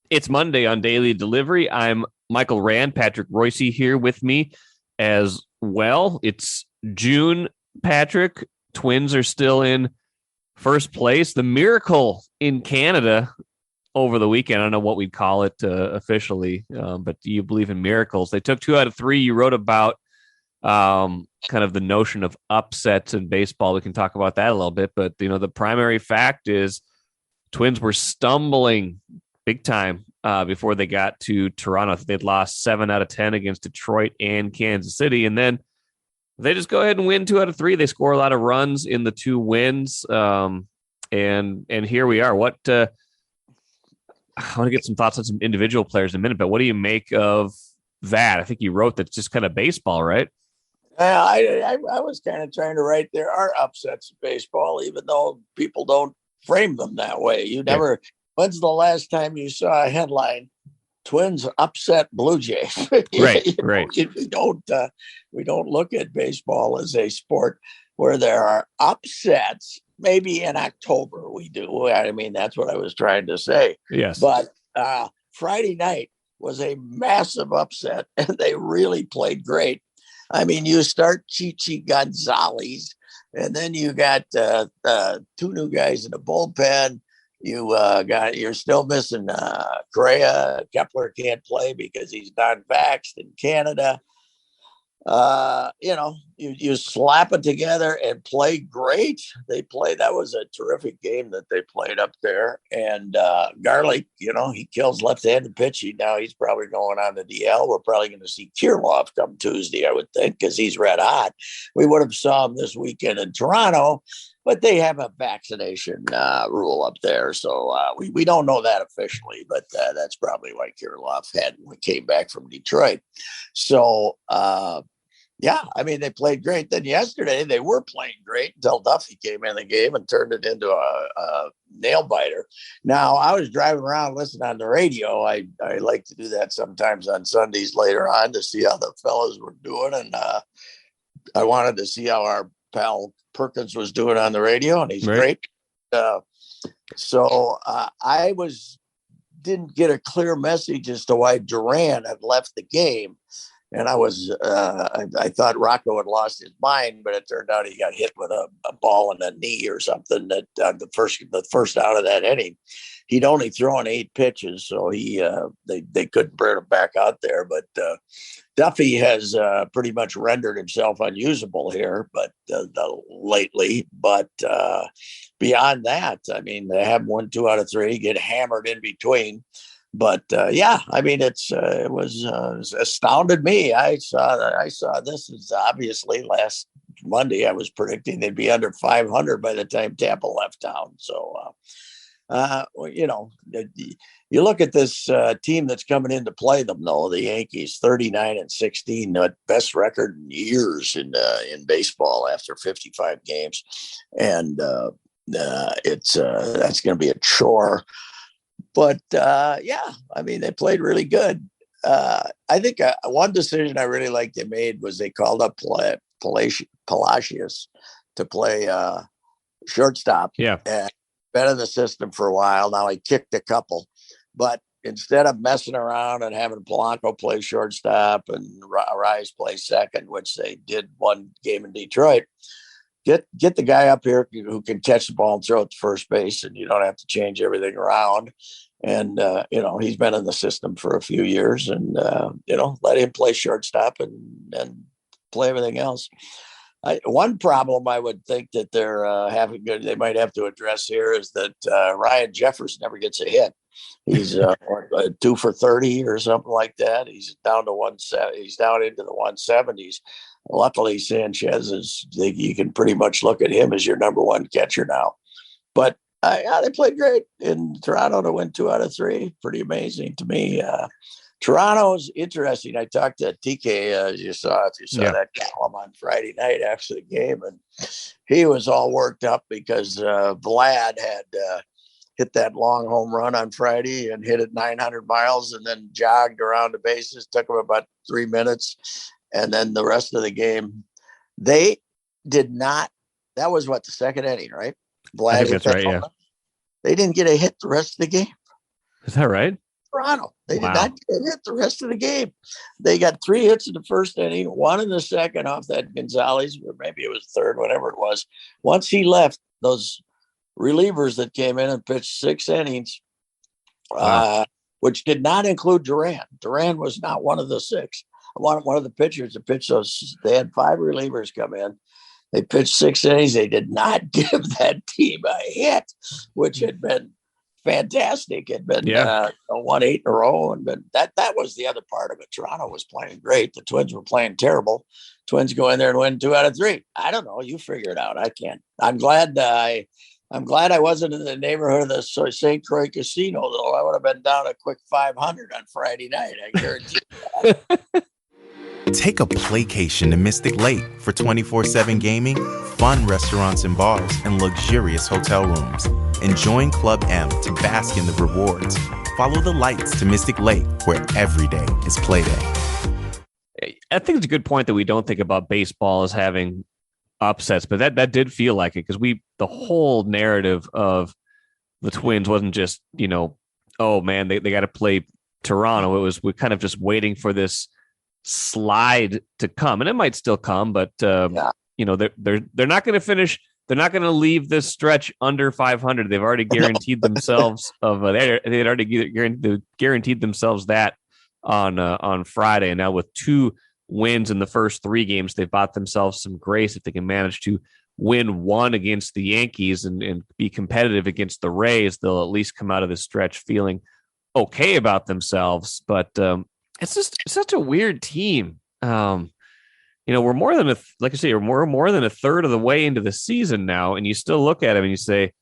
It's Monday on Daily Delivery. I'm Michael Rand, Patrick Reusse here with me as well. It's June, Patrick. Twins are still in first place. The miracle in Canada over the weekend. I don't know what we'd call it officially, but do you believe in miracles? They took 2 out of 3. You wrote about kind of the notion of upsets in baseball. We can talk about that a little bit, but the primary fact is Twins were stumbling big time before they got to Toronto. They'd lost 7 out of 10 against Detroit and Kansas City, and then they just go ahead and win 2 out of 3. They score a lot of runs in the 2 wins, and here we are. I want to get some thoughts on some individual players in a minute, but what do you make of that? I think you wrote that's just kind of baseball, right? I was kind of trying to write there are upsets in baseball, even though people don't frame them that way. You never. Yeah. When's the last time you saw a headline, Twins upset Blue Jays? Right, right. We don't look at baseball as a sport where there are upsets. Maybe in October we do. I mean, that's what I was trying to say. Yes. But Friday night was a massive upset, and they really played great. I mean, you start Chichi Gonzalez, and then you got 2 new guys in the bullpen. You're still missing Correa. Kepler can't play because he's non-vaxxed in Canada. You slap it together and play great. That was a terrific game that they played up there. And Garlick, he kills left-handed pitching. Now he's probably going on the DL. We're probably going to see Kirilloff come Tuesday, I would think, because he's red hot. We would have saw him this weekend in Toronto, but they have a vaccination rule up there. So we don't know that officially, but that's probably why Kirilloff came back from Detroit. So, yeah, I mean, they played great. Then yesterday they were playing great until Duffy came in the game and turned it into a nail biter. Now, I was driving around listening on the radio. I like to do that sometimes on Sundays later on to see how the fellas were doing. And I wanted to see how our pal Perkins was doing on the radio, and he's great. So I didn't get a clear message as to why Duran had left the game. And I thought Rocco had lost his mind, but it turned out he got hit with a ball in the knee or something. That the first out of that inning, he'd only thrown 8 pitches, so they couldn't bring him back out there. But Duffy has pretty much rendered himself unusable here, but lately. But beyond that, I mean, they have won 2 out of 3, get hammered in between. But yeah, I mean, it was astounded me. I saw this is obviously last Monday. I was predicting they'd be under 500 by the time Tampa left town. So, you look at this team that's coming in to play them, though. The Yankees, 39-16, best record in years in baseball after 55 games, and that's going to be a chore. But, yeah, I mean, they played really good. I think one decision I really liked they made was they called up Palacios to play shortstop. Yeah. And been in the system for a while. Now he kicked a couple. But instead of messing around and having Polanco play shortstop and Arraez play second, which they did one game in Detroit, get the guy up here who can catch the ball and throw it to first base, and you don't have to change everything around. And, he's been in the system for a few years, and, let him play shortstop and play everything else. One problem I would think that they're they might have to address here is that Ryan Jeffers never gets a hit. He's 2 for 30 or something like that. He's down to he's down into the 170s. Luckily, Sanchez you can pretty much look at him as your number 1 catcher now. But they played great in Toronto to win 2 out of 3. Pretty amazing to me. Toronto's interesting. I talked to TK, you saw that column on Friday night after the game, and he was all worked up because Vlad had hit that long home run on Friday and hit it 900 miles and then jogged around the bases. Took him about 3 minutes. And then the rest of the game, they did not. That was the second inning, right? Vlad, I think that's right, yeah. They didn't get a hit the rest of the game. Is that right? Toronto. They did Wow. not get hit the rest of the game. They got 3 hits in the first inning, 1 in the second off that Gonzalez, or maybe it was third, whatever it was. Once he left, those relievers that came in and pitched 6 innings, Wow. which did not include Duran. Duran was not one of the 6. One of the pitchers that pitched those. They had 5 relievers come in. They pitched 6 innings. They did not give that team a hit, which had been fantastic. Had been 1-8 in a row, and that was the other part of it. Toronto was playing great. The Twins were playing terrible. Twins go in there and win 2 out of 3. I don't know. You figure it out. I can't. I'm glad I wasn't in the neighborhood of the St. Croix Casino, though. I would have been down a quick 500 on Friday night. I guarantee you that. Take a playcation to Mystic Lake for 24/7 gaming, fun restaurants and bars, and luxurious hotel rooms. And join Club M to bask in the rewards. Follow the lights to Mystic Lake, where every day is play day. I think it's a good point that we don't think about baseball as having upsets, but that did feel like it, because the whole narrative of the Twins wasn't just, oh man, they got to play Toronto. It was, we're kind of just waiting for this slide to come, and it might still come, but they're not going to finish. They're not going to leave this stretch under 500. They've already guaranteed themselves they had already guaranteed themselves that on Friday, and now with 2 wins in the first 3 games, they've bought themselves some grace. If they can manage to win 1 against the Yankees and be competitive against the Rays, they'll at least come out of this stretch feeling okay about themselves. But it's just such a weird team. We're more than we're more than a third of the way into the season now, and you still look at them and you say,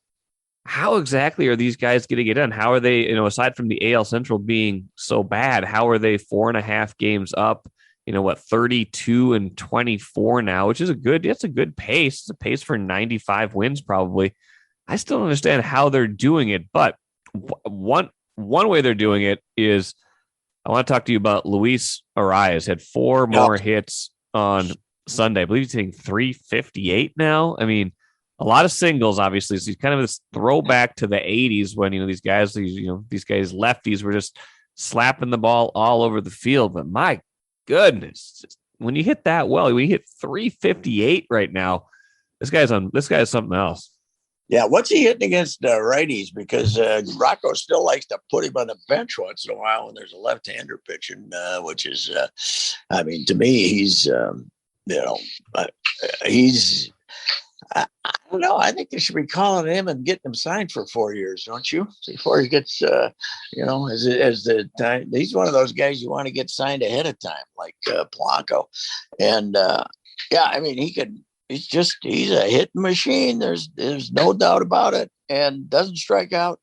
how exactly are these guys getting it done? How are they, aside from the AL Central being so bad, how are they 4.5 games up? 32-24 now, which is a good pace. It's a pace for 95 wins, probably. I still don't understand how they're doing it, but one way they're doing it is, I want to talk to you about Luis Arraez. Had 4 more hits on Sunday. I believe he's hitting 358 now. I mean, a lot of singles, obviously. So he's kind of this throwback to the 80s when, these guys lefties were just slapping the ball all over the field. But my goodness, when you hit that well, when you hit 358 right now, this guy's something else. Yeah, what's he hitting against righties? Because Rocco still likes to put him on the bench once in a while when there's a left-hander pitching, which is, to me, he's, I don't know. I think they should be calling him and getting him signed for 4 years, don't you? Before he gets, as the time. He's one of those guys you want to get signed ahead of time, like Polanco. And he could. He's a hitting machine. There's no doubt about it, and doesn't strike out.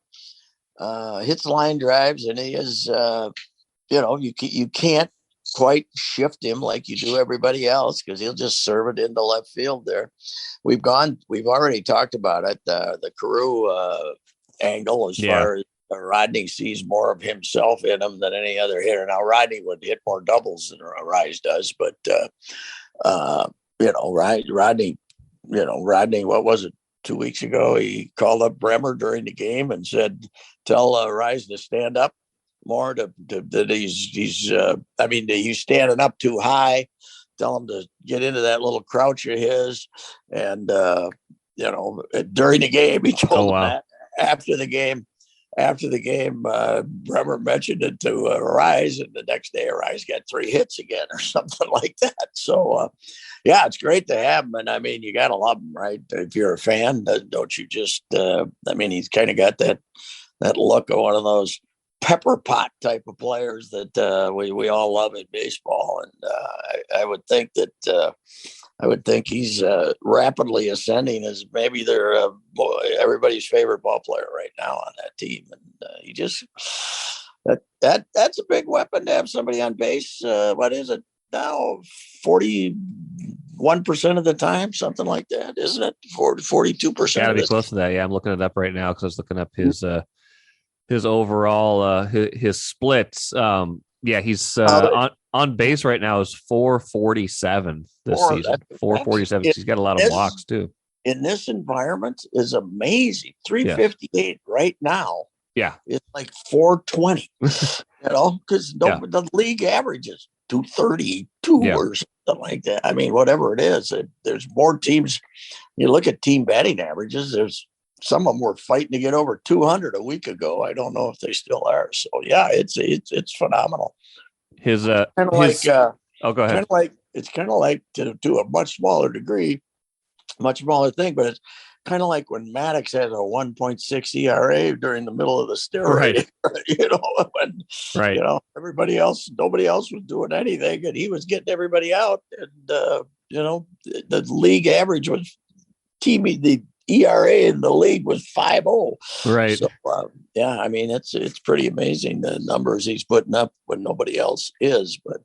Hits line drives, and he is. You can't quite shift him like you do everybody else, because he'll just serve it into left field there. We've already talked about it, the Carew angle, as far as Rodney sees more of himself in him than any other hitter. Now Rodney would hit more doubles than Arraez does, but Rodney, what was it, 2 weeks ago, he called up Bremer during the game and said, tell Arraez to stand up more, that he's standing up too high. Tell him to get into that little crouch of his. And, during the game, he told him that. After the game, Bremer mentioned it to Arraez, and the next day Arraez got 3 hits again or something like that. So, it's great to have him. And you got to love him, right? If you're a fan, don't you just, he's kind of got that look of one of those pepper pot type of players that we all love in baseball. And I would think he's rapidly ascending as maybe they're everybody's favorite ball player right now on that team. And he just that's a big weapon to have somebody on base. What is it now? 41% of the time, something like that, isn't it? 42%. Got to be close to that. Yeah, I'm looking it up right now because I was looking up his overall his splits. He's on base right now is 447 this season. 447. He's got a lot of walks too. In this environment is amazing. 358 right now Yeah. It's like 420, because the league averages 232 or something like that. I mean, whatever it is, there's more teams. You look at team batting averages, there's some of them were fighting to get over 200 a week ago. I don't know if they still are. So yeah, it's phenomenal. His go ahead. It's kind of like to a much smaller degree, much smaller thing, but it's kind of like when Maddox has a 1.6 ERA during the middle of the steroid, when nobody else was doing anything, and he was getting everybody out, and the league average was the ERA in the league was 5.0. Right. So I mean it's pretty amazing the numbers he's putting up when nobody else is, but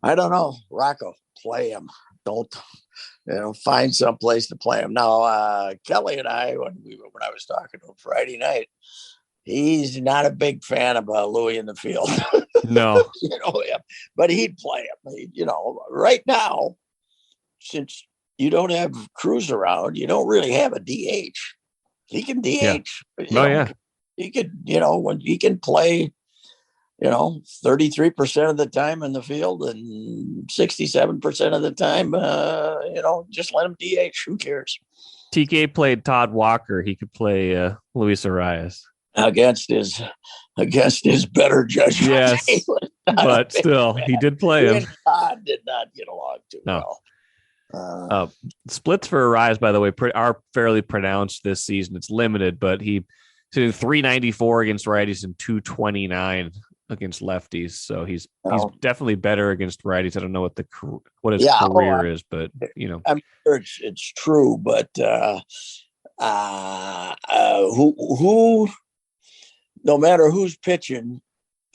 I don't know. Rocco, play him. Don't. Find some place to play him. Now, Kelly and I, when I was talking to him Friday night, he's not a big fan of Louis in the field. No. But he'd play him. Right now, since you don't have Cruz around, you don't really have a DH. He can DH. Yeah. He could, when he can play, 33% of the time in the field and 67% of the time, just let him DH. Who cares? TK played Todd Walker. He could play Luis Arraez against his better judgment. Yes, but still, he did play him. Todd did not get along too well. Splits for Arraez, by the way, are fairly pronounced this season. It's limited, but he's 394 against righties and 229 against lefties, so he's definitely better against righties. I don't know what his career is, but I'm sure it's true. But who, no matter who's pitching,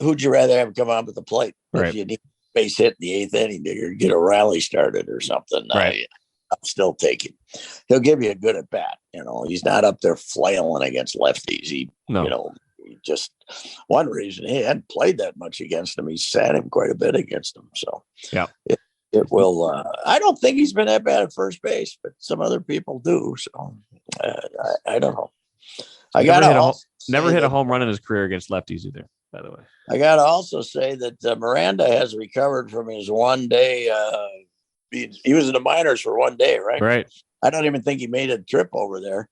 who'd you rather have come on with the plate? Right. If you need a base hit in the eighth inning to get a rally started or something, right. I'm still taking. He'll give you a good at bat. He's not up there flailing against lefties. Just one reason he hadn't played that much against him. He sat him quite a bit against him. So yeah, it will. I don't think he's been that bad at first base, but some other people do. So I don't know. Never hit a home run in his career against lefties either. By the way, I got to also say that Miranda has recovered from his 1 day. He was in the minors for 1 day, right? Right. I don't even think he made a trip over there,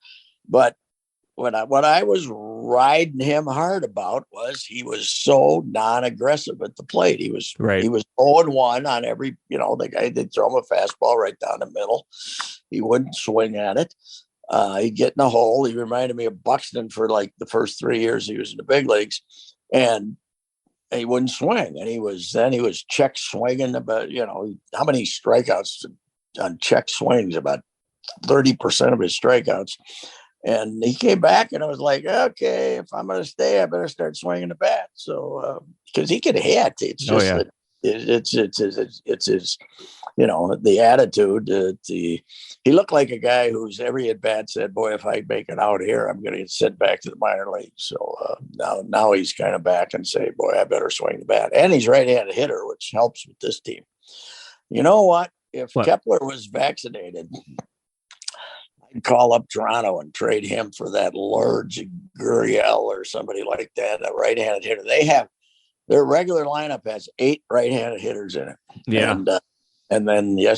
but. What I was riding him hard about was he was so non-aggressive at the plate. He was 0-1 on every, the guy did throw him a fastball right down the middle. He wouldn't swing at it. He'd get in the hole. He reminded me of Buxton for like the first 3 years he was in the big leagues, and he wouldn't swing. And he was check swinging about, how many strikeouts on check swings? About 30% of his strikeouts. And he came back, and I was like, okay, if I'm going to stay, I better start swinging the bat. So, because he can hit, it's just it's his, the attitude. He looked like a guy who's every at bat said, "Boy, if I make it out here, I'm going to get sent back to the minor league." So now he's kind of back and say, "Boy, I better swing the bat." And he's right-handed hitter, which helps with this team. You know what? If Kepler was vaccinated, call up Toronto and trade him for that Lourdes Gurriel or somebody like that, a right-handed hitter. Their regular lineup has 8 right-handed hitters in it. Yeah. And then they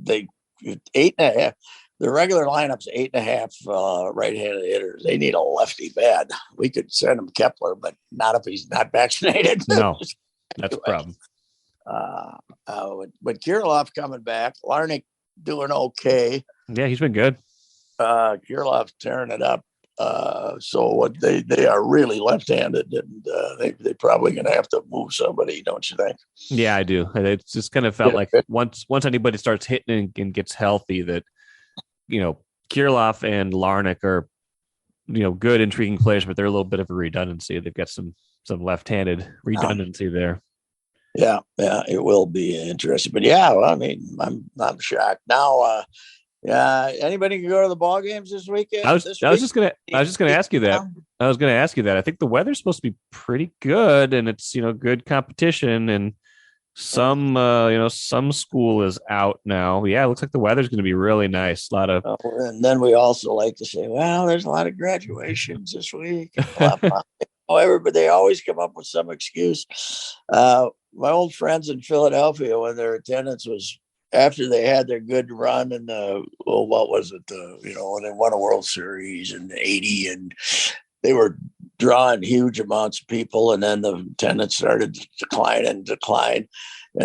8.5. The regular lineup's 8.5 right-handed hitters. They need a lefty bad. We could send him Kepler, but not if he's not vaccinated. No, that's a problem. But Kirilloff coming back, Larnach doing okay. Yeah, he's been good. Kirilloff tearing it up. So what they are really left-handed, and they probably going to have to move somebody, don't you think? Yeah, I do. It's just kind of felt like once anybody starts hitting and gets healthy, that Kirilloff and Larnach are good, intriguing players, but they're a little bit of a redundancy. They've got some left-handed redundancy there. Yeah, it will be interesting. But yeah, well, I mean, I'm shocked now. Anybody can go to the ball games this weekend? I was just gonna ask you that. I think the weather's supposed to be pretty good, and it's good competition, and Some school is out now. Yeah, it looks like the weather's going to be really nice. A lot of And then we also like to say, well, there's a lot of graduations this week. And blah, blah. Everybody, they always come up with some excuse. My old friends in Philadelphia, when their attendance was after they had their good run and what was it? When they won a World Series in '80, and they were drawing huge amounts of people, and then the attendance started to decline. And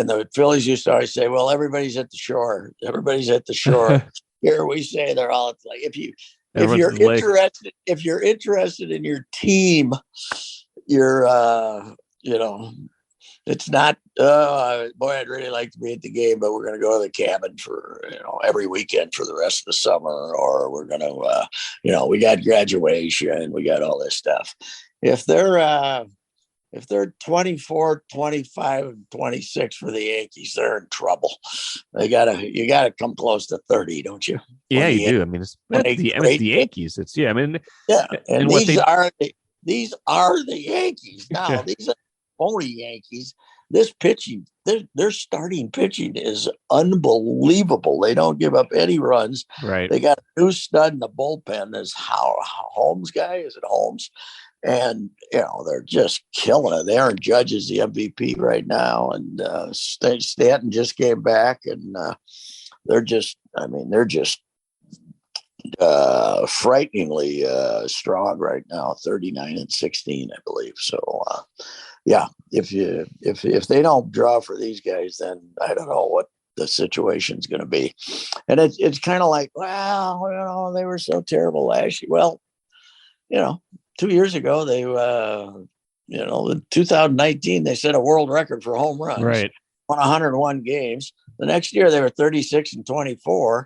the Phillies used to always say, well, everybody's at the shore. Everybody's at the shore. Here we say they're all like, if you're interested in your team, you're it's not boy, I'd really like to be at the game, but we're going to go to the cabin for every weekend for the rest of the summer, or we're going to we got graduation, we got all this stuff. If they're 24, 25, and 26 for the Yankees, they're in trouble. You gotta come close to 30, don't you? Yeah, you do. I mean, it's the Yankees. And these are the Yankees. Now, these are only Yankees. This pitching, their starting pitching is unbelievable. They don't give up any runs. Right. They got a new stud in the bullpen. There's Holmes guy. Is it Holmes? And, they're just killing it. Aaron Judge is the MVP right now. And Stanton just came back. And they're just frighteningly strong right now, 39-16, I believe. So, if they don't draw for these guys, then I don't know what the situation's going to be. And it's kind of like, well, they were so terrible last year. Well, 2 years ago, they, in 2019, they set a world record for home runs. Right. Won 101 games. The next year, they were 36-24.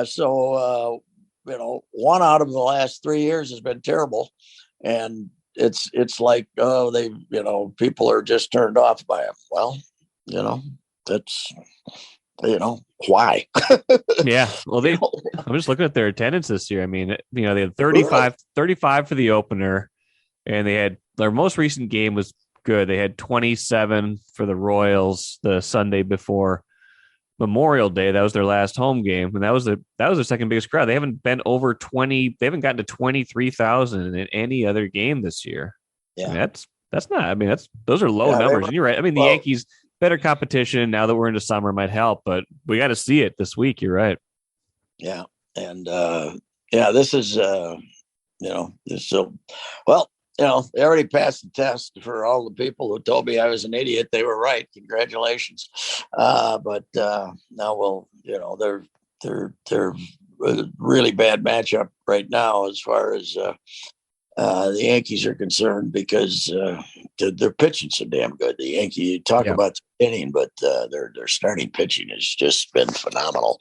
So, one out of the last 3 years has been terrible. And it's like, people are just turned off by them. Well, that's, why? Yeah. Well, I'm just looking at their attendance this year. I mean, they had 35 for the opener, and they had their most recent game was good. They had 27 for the Royals the Sunday before Memorial Day. That was their last home game, and that was their second biggest crowd. They haven't been over 20. They haven't gotten to 23,000 in any other game this year. Yeah, I mean, that's not. I mean, those are low numbers. And you're right. I mean, the Yankees, better competition now that we're into summer might help, but we got to see it this week. You're right. Yeah, and this is they already passed the test. For all the people who told me I was an idiot, they were right. Congratulations. But now, they're a really bad matchup right now as far as the Yankees are concerned, because they're pitching so damn good. The Yankees, talk about the inning, but their starting pitching has just been phenomenal.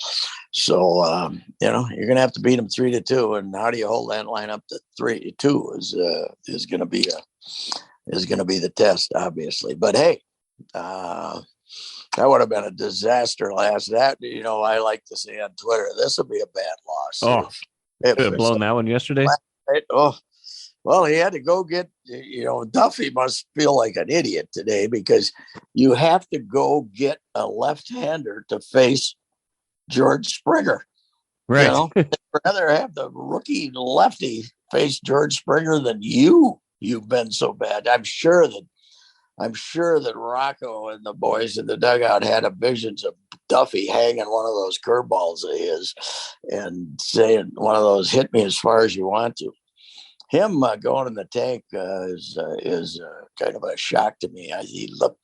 So you're going to have to beat them 3-2, and how do you hold that line up to 3-2 is going to be the test, obviously. But hey, that would have been a disaster last. That I like to say on Twitter, this will be a bad loss. Oh, could have blown that one yesterday. Well, he had to go get, Duffy must feel like an idiot today, because you have to go get a left-hander to face George Springer. Right. I'd rather have the rookie lefty face George Springer than you. You've been so bad. I'm sure that Rocco and the boys in the dugout had visions of Duffy hanging one of those curveballs of his and saying one of those, hit me as far as you want to. Him going in the tank is kind of a shock to me. He looked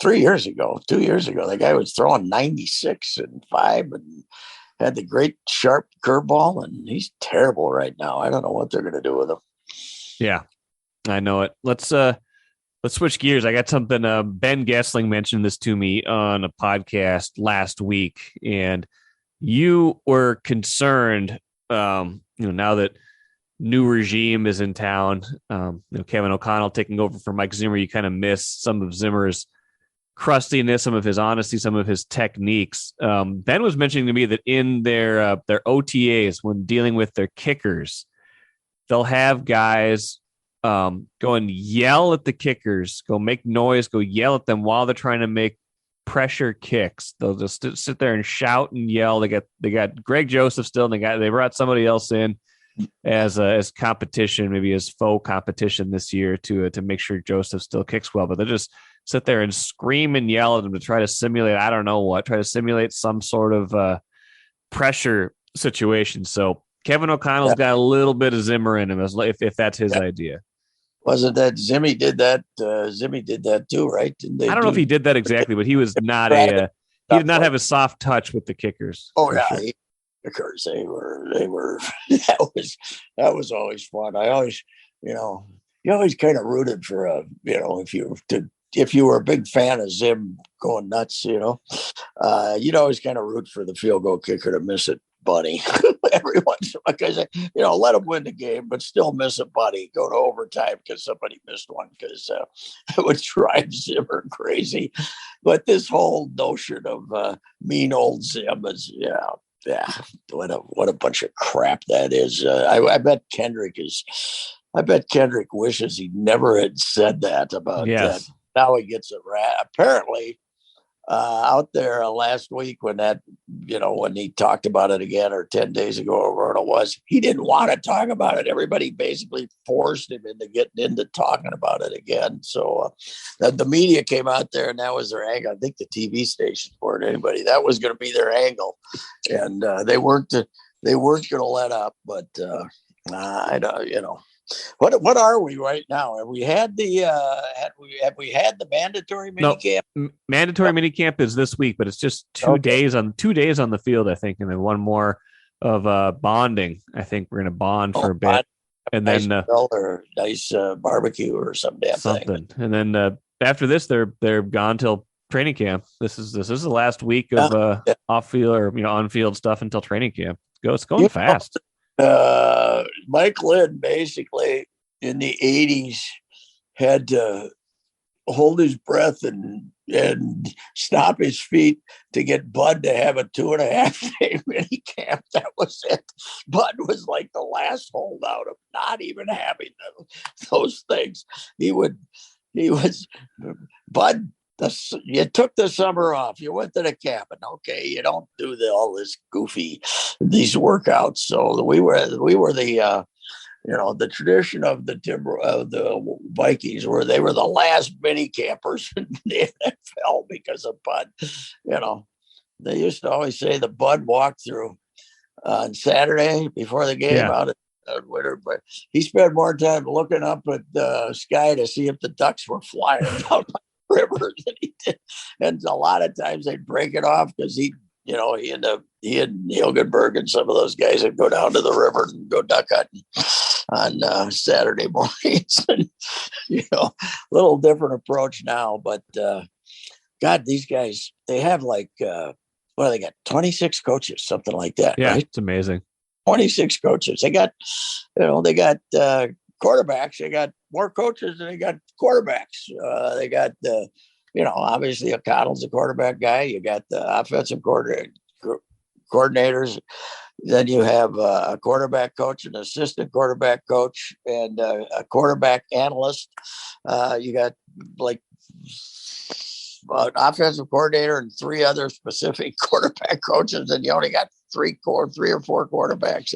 2 years ago, the guy was throwing 96-5 and had the great sharp curveball, and he's terrible right now. I don't know what they're going to do with him. Yeah, I know it. Let's switch gears. I got something. Ben Gessling mentioned this to me on a podcast last week, and you were concerned, now that new regime is in town, Kevin O'Connell taking over for Mike Zimmer, you kind of miss some of Zimmer's crustiness, some of his honesty, some of his techniques. Ben was mentioning to me that in their OTAs, when dealing with their kickers, they'll have guys go and yell at the kickers, go make noise, go yell at them while they're trying to make pressure kicks. They'll just sit there and shout and yell. They got Greg Joseph still, and they brought somebody else in as competition, maybe as faux competition this year to make sure Joseph still kicks well. But they just sit there and scream and yell at them to try to simulate, I don't know what, try to simulate some sort of pressure situation. So Kevin O'Connell's got a little bit of Zimmer in him, if that's his idea. Wasn't that Zimmy did that? Zimmy did that too, right? I don't know if he did that exactly, but he was not he did not have a soft touch with the kickers. Oh yeah, sure. Kickers, they were that was always fun. I always, you always kind of rooted for if you were a big fan of Zim going nuts, you'd always kind of root for the field goal kicker to miss it bunny every once in a while, because let them win the game, but still miss a bunny, go to overtime because somebody missed one, because it would drive Zimmer crazy. But this whole notion of mean old Zim is what a bunch of crap that is. I bet Kendrick wishes he never had said that about that. Now he gets a rat. Apparently, out there last week when he talked about it again, or 10 days ago, or whatever it was, he didn't want to talk about it. Everybody basically forced him into getting into talking about it again. So the media came out there, and that was their angle. I think the TV stations weren't anybody. That was going to be their angle, and they weren't going to let up. But I don't, What are we right now? Have we had the mandatory minicamp? No, mandatory minicamp is this week, but it's just 2 days on the field, I think, and then one more of bonding. I think we're going to bond for a bit, and then nice barbecue or some damn thing. And then after this, they're gone till training camp. This is the last week of off field or on field stuff until training camp. It's going fast. Mike Lynn basically in the 80s had to hold his breath and stop his feet to get Bud to have a 2.5 day mini camp. That was it. Bud was like the last holdout of not even having those things. Bud. You took the summer off. You went to the cabin. Okay, you don't do all this these workouts. So we were the the tradition of the Vikings, where they were the last mini campers in the NFL because of Bud. They used to always say the Bud walkthrough on Saturday before the game out at winter, but he spent more time looking up at the sky to see if the ducks were flying out river than he did. And a lot of times they'd break it off because he and Neil Goodberg and some of those guys would go down to the river and go duck hunting on Saturday mornings. And, little different approach now, but God, these guys, they have they got 26 coaches, something like that. Yeah, right? It's amazing. 26 coaches. They got, quarterbacks. They got more coaches than they got quarterbacks. They got obviously O'Connell's a quarterback guy. You got the offensive coordinators. Then you have a quarterback coach, an assistant quarterback coach, and a quarterback analyst. You got an offensive coordinator and 3 other specific quarterback coaches, and you only got 3 or 4 quarterbacks.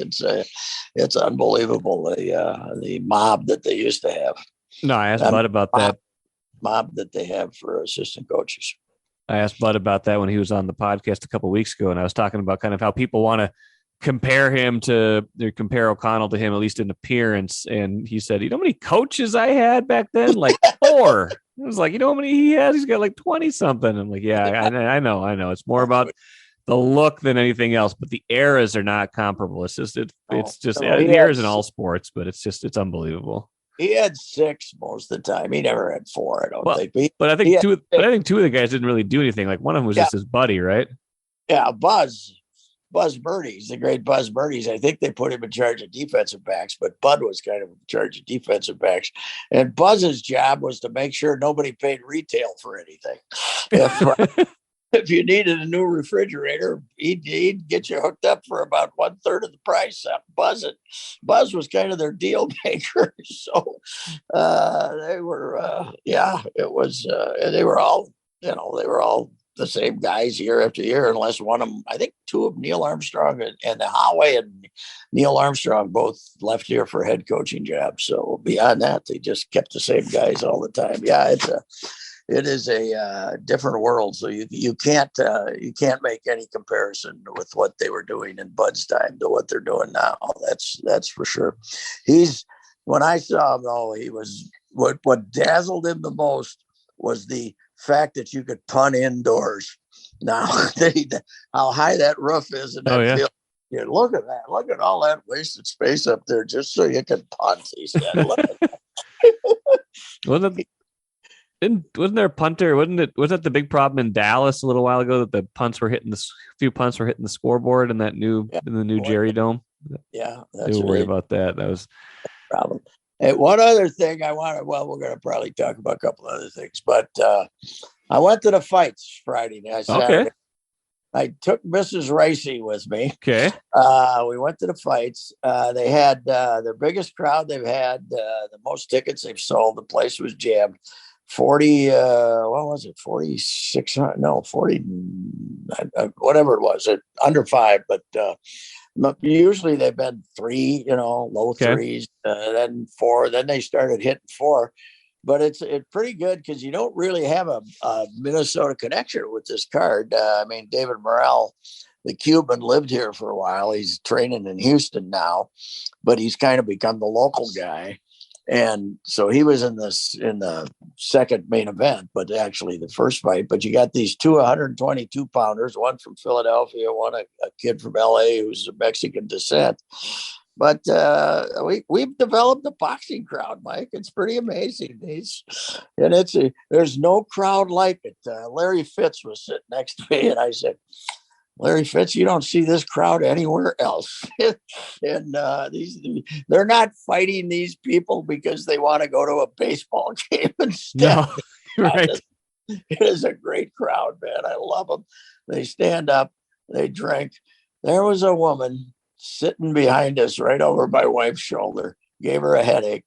It's unbelievable, the mob that they used to have. No, I asked Bud about that mob that they have for assistant coaches. I asked Bud about that when he was on the podcast a couple of weeks ago, and I was talking about kind of how people want to compare O'Connell to him, at least in appearance. And he said, how many coaches I had back then? Like 4. I was like, how many he has? He's got like 20 something. I'm like, yeah, I know. It's more about the look than anything else, but the eras are not comparable. It's just the eras in all sports, but it's unbelievable. He had 6 most of the time. He never had 4, I don't think. But I think 2 of the guys didn't really do anything. Like one of them was just his buddy, right? Yeah, Buzz Birdies, the great Buzz Birdies. I think they put him in charge of defensive backs, but Bud was kind of in charge of defensive backs. And Buzz's job was to make sure nobody paid retail for anything. if you needed a new refrigerator, he'd get you hooked up for about 1/3 of the price. Buzz was kind of their deal maker. So they were, it was, they were all, they were all the same guys year after year, unless one of them, I think two of them, Neil Armstrong and the Holloway and Neil Armstrong, both left here for head coaching jobs. So beyond that, they just kept the same guys all the time. Yeah, it is a different world. So you can't make any comparison with what they were doing in Bud's time to what they're doing now. That's for sure. When I saw him though, he was what dazzled him the most was the fact that you could punt indoors. Now, how high that roof is in that field. Yeah, look at that. Look at all that wasted space up there just so you can punt, he said. Look at that. Wasn't there a punter? Was that the big problem in Dallas a little while ago that the punts were hitting few punts were hitting the scoreboard in that in the new Jerry Dome? Yeah, that's worry about that. That was a problem. And one other thing we're going to probably talk about a couple other things, but I went to the fights Friday night. Saturday. Okay. I took Mrs. Reusse with me. Okay. We went to the fights. They had their biggest crowd they've had, the most tickets they've sold. The place was jammed. 40, what was it? 4,600? No, 40, whatever it was. Under 5, but usually they've been 3, low threes, then 4. Then they started hitting 4. But it's pretty good because you don't really have a Minnesota connection with this card. David Morrell, the Cuban, lived here for a while. He's training in Houston now, but he's kind of become the local guy. And so he was in the second main event, but actually the first fight. But you got these 2 122 pounders, one from Philadelphia, one a kid from LA who's of Mexican descent. But we've developed a boxing crowd, Mike. It's pretty amazing. There's no crowd like it. Larry Fitz was sitting next to me, and I said, Larry Fitz, you don't see this crowd anywhere else. And they're not fighting these people because they want to go to a baseball game instead. No, right. It is a great crowd, man. I love them. They stand up, they drink. There was a woman sitting behind us right over my wife's shoulder, gave her a headache.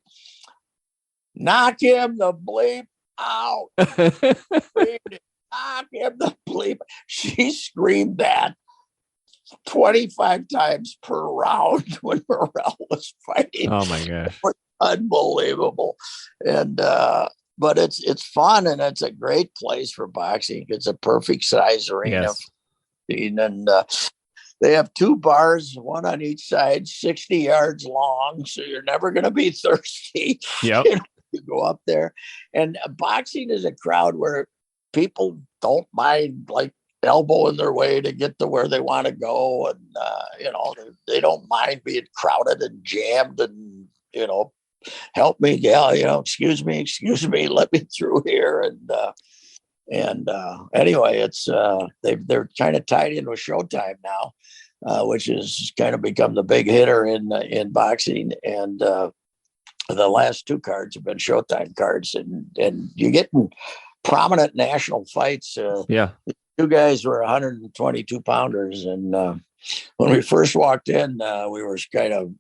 Knock him the bleep out. Knock him the bleep. She screamed that 25 times per round when Morrell was fighting. Oh my gosh. It was unbelievable. And but it's fun, and it's a great place for boxing. It's a perfect size arena. Yes. And they have 2 bars, one on each side, 60 yards long. So you're never going to be thirsty. Yep. You go up there. And boxing is a crowd where people don't mind like elbowing their way to get to where they want to go. And, they don't mind being crowded and jammed and, help me, excuse me, let me through here. And anyway, it's they're kind of tied in with Showtime now, which has kind of become the big hitter in boxing. And the last 2 cards have been Showtime cards, and you're getting prominent national fights. The 2 guys were 122 pounders, and when we first walked in, we were kind of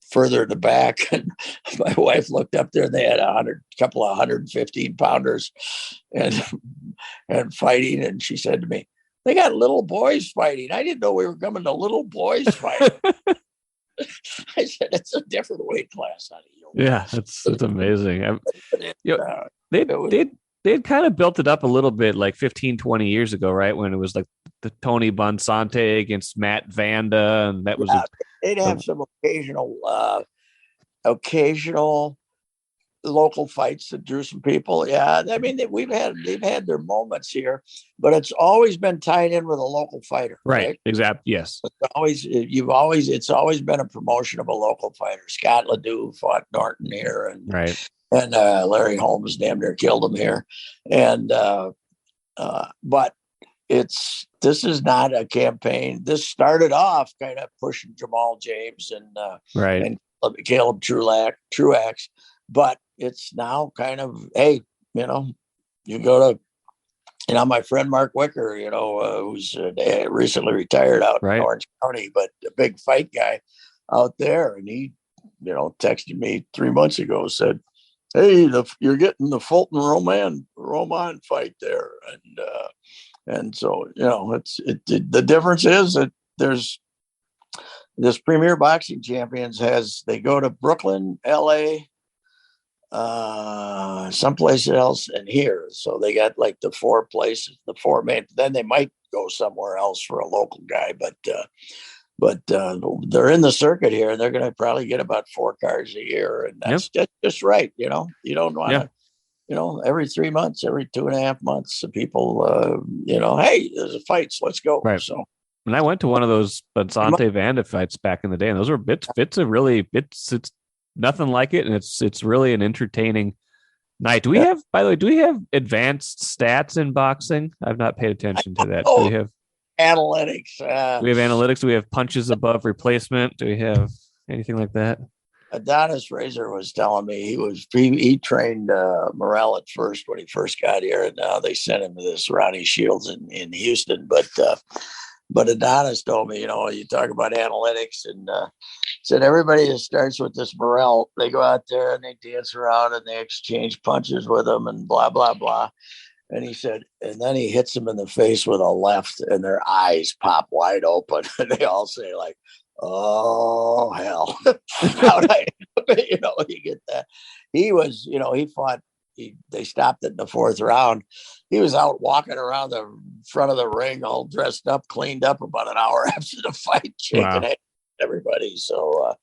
further to back, and my wife looked up there, and they had a couple of 115 pounders and fighting, and she said to me, "They got little boys fighting. I didn't know we were coming to little boys fighting." I said, "It's a different weight class, honey." Yeah, it's amazing. They had kind of built it up a little bit like 15, 20 years ago, right? When it was like the Tony Bonsante against Matt Vanda. And that was, they'd have some occasional local fights that drew some people. Yeah. I mean, they've had their moments here, but it's always been tied in with a local fighter. Right. Exactly. Yes. It's always been a promotion of a local fighter. Scott Ledoux fought Norton here, and right. And Larry Holmes damn near killed him here. And but this is not a campaign. This started off kind of pushing Jamal James and Caleb Truax, but it's now kind of, hey, you go to my friend Mark Wicker, who's recently retired out in Orange County, but a big fight guy out there. And he, texted me 3 months ago, said, "Hey, you're getting the Fulton Roman fight there." And so, the difference is that there's this Premier Boxing Champions they go to Brooklyn, LA, someplace else, and here. So they got like the 4 places, the 4 main. Then they might go somewhere else for a local guy, but they're in the circuit here, and they're going to probably get about 4 cars a year, and that's just right. You don't want to, every 3 months, every 2.5 months, people, hey, there's a fight, so let's go. Right. So. And I went to one of those Benzante Vanda fights back in the day, and those were it's nothing like it, and it's really an entertaining night. Do we have advanced stats in boxing? I've not paid attention to that. Do we have analytics? Do we have analytics? Do we have punches above replacement? Do we have anything like that? Adonis Razor was telling me he trained Morrell at first when he first got here, and now they sent him to this Ronnie Shields in Houston. But Adonis told me, you talk about analytics, and said everybody that starts with this Morrell, they go out there and they dance around and they exchange punches with him and blah, blah, blah. And he said, and then he hits them in the face with a left, and their eyes pop wide open. And they all say, like, "Oh, hell." You get that. He was, he fought. They stopped it in the 4th round. He was out walking around the front of the ring, all dressed up, cleaned up, about an hour after the fight, shaking hands with everybody. So,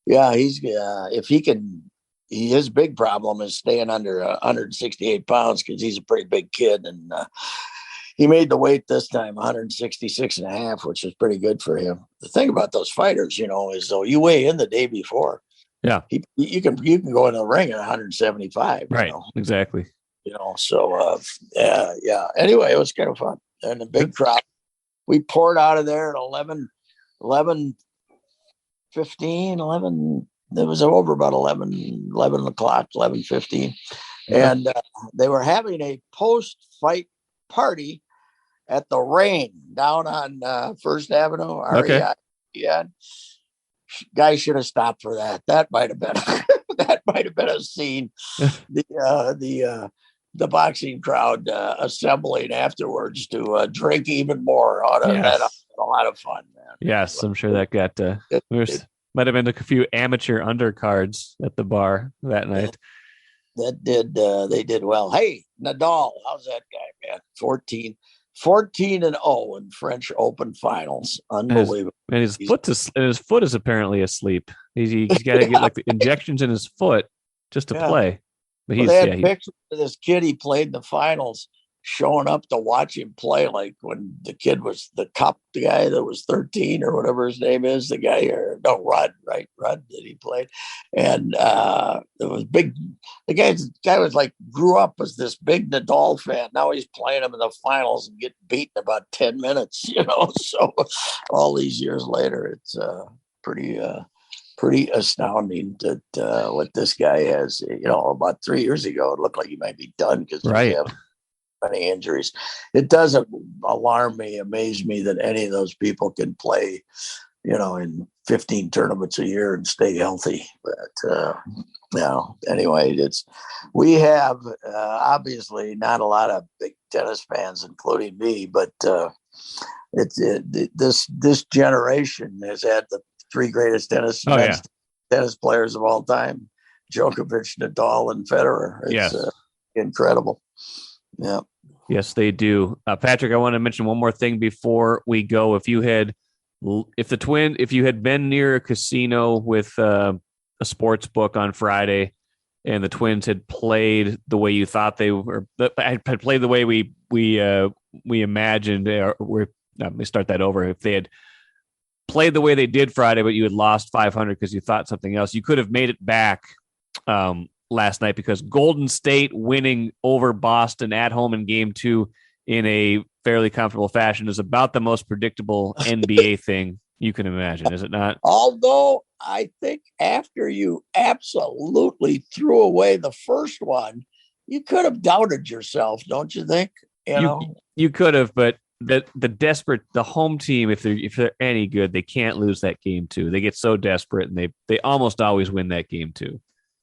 he's if he can. His big problem is staying under 168 pounds, because he's a pretty big kid, and he made the weight this time, 166 and a half, which is pretty good for him. The thing about those fighters, is though you weigh in the day before. Yeah, you can go in the ring at 175. Right, exactly. So Anyway, it was kind of fun, and a big crowd. We poured out of there at 11:15. It was over about 11 o'clock, 11:15, and they were having a post-fight party at the Rain down on First Avenue. Okay. Yeah. Guy should have stopped for that. That might have been a scene. The boxing crowd assembling afterwards to drink even more out of that. A lot of fun, man. Yes, I'm sure that got might have been a few amateur undercards at the bar that night. They did well. Hey, Nadal, how's that guy, man? 14-0 in French Open finals. Unbelievable. And his foot is apparently asleep. He's got to get like the injections in his foot just to play. But they had pictures of this kid he played in the finals showing up to watch him play, like when the kid was the guy that was 13 or whatever his name is, the guy here, Rudd that he played. And it was big. The guy was like, grew up as this big Nadal fan. Now he's playing him in the finals and getting beaten about 10 minutes, so all these years later, it's pretty astounding that what this guy has. About 3 years ago, it looked like he might be done because he had many injuries. It doesn't amaze me that any of those people can play, in 15 tournaments a year and stay healthy. But anyway, we have obviously not a lot of big tennis fans, including me, but this generation has had the 3 greatest tennis players of all time: Djokovic, Nadal, and Federer. It's incredible. Yeah. Yes, they do. Patrick, I want to mention one more thing before we go. If you had been near a casino with a sports book on Friday, and the Twins had played the way you thought they were, had played the way we imagined, let me start that over. If they had played the way they did Friday, but you had lost 500 because you thought something else, you could have made it back last night, because Golden State winning over Boston at home in Game 2 in a fairly comfortable fashion is about the most predictable NBA thing you can imagine, is it not? Although I think after you absolutely threw away the first one, you could have doubted yourself, don't you think? You could have, but the home team, if they're any good, they can't lose that game too. They get so desperate, and they almost always win that game too.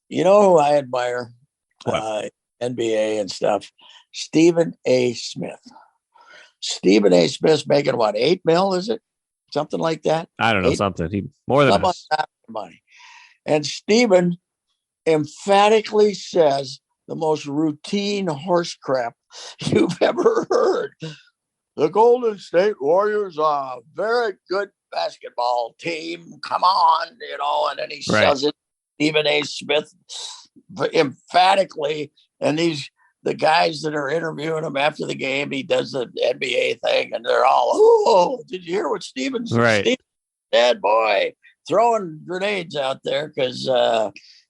You know who I admire, NBA and stuff? Stephen A. Smith. Stephen A. Smith's making what, $8 million? Is it something like that? I don't know, something. He more than us. Money. And Stephen emphatically says the most routine horse crap you've ever heard. The Golden State Warriors are a very good basketball team. Come on, and then he says it. Stephen A. Smith emphatically, and the guys that are interviewing him after the game, he does the NBA thing, and they're all, "Oh, did you hear what Stephen said, boy?" Throwing grenades out there because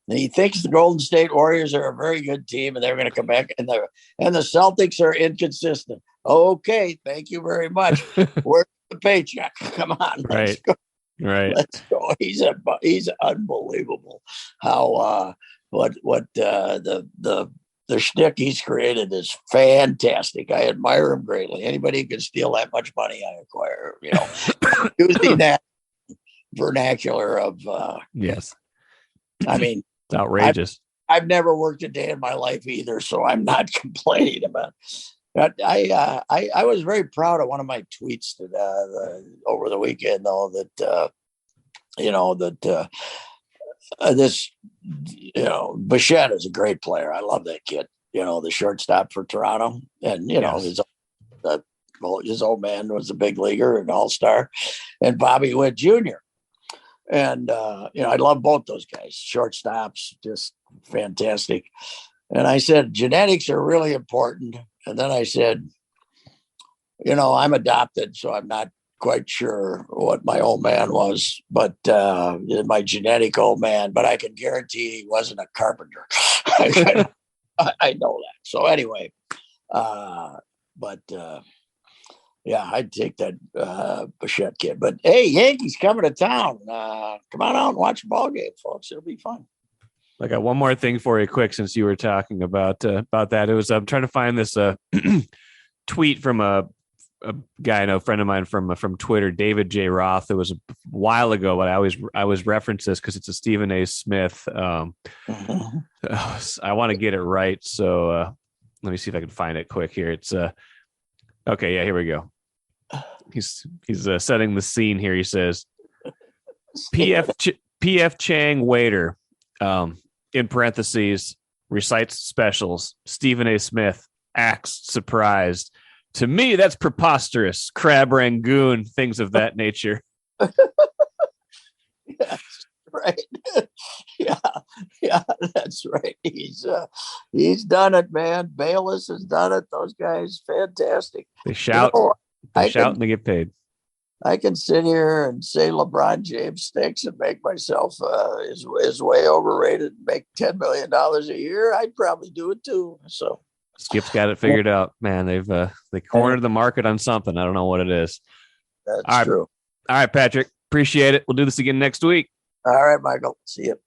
he thinks the Golden State Warriors are a very good team, and they're going to come back, and the Celtics are inconsistent. Okay, thank you very much. Where's the paycheck? Come on, let's go. Right. Let's go. He's unbelievable. How the shtick he's created is fantastic. I admire him greatly. Anybody who can steal that much money, I acquire. Using that vernacular of yes. I mean, it's outrageous. I've never worked a day in my life either, so I'm not complaining about it. But I was very proud of one of my tweets over the weekend, though, this Bichette is a great player. I love that kid. The shortstop for Toronto, and his old man was a big leaguer and all-star, and Bobby Witt Jr. And I love both those guys, shortstops, just fantastic. And I said genetics are really important. And then I said, I'm adopted, so I'm not quite sure what my old man was, but my genetic old man, but I can guarantee he wasn't a carpenter. I know that. So anyway, I'd take that Bichette kid. But hey, Yankees coming to town. Come on out and watch a ball game, folks. It'll be fun. I got one more thing for you quick, since you were talking about that. It was, I'm trying to find this tweet from a guy I know, a friend of mine from Twitter, David J. Roth. It was a while ago, but I always reference this because it's a Stephen A. Smith. I want to get it right. So let me see if I can find it quick here. It's okay. Yeah, here we go. He's setting the scene here. He says, PF Chang waiter, in parentheses, recites specials. Stephen A. Smith acts surprised. To me, that's preposterous. Crab Rangoon, things of that nature. Yes, right. Yeah, that's right. He's done it, man. Bayless has done it. Those guys, fantastic. They shout. And they get paid. I can sit here and say LeBron James stinks and make myself is way overrated and make $10 million a year. I'd probably do it too. So Skip's got it figured out, man. They cornered the market on something. I don't know what it is. That's true. All right, Patrick. Appreciate it. We'll do this again next week. All right, Michael. See you.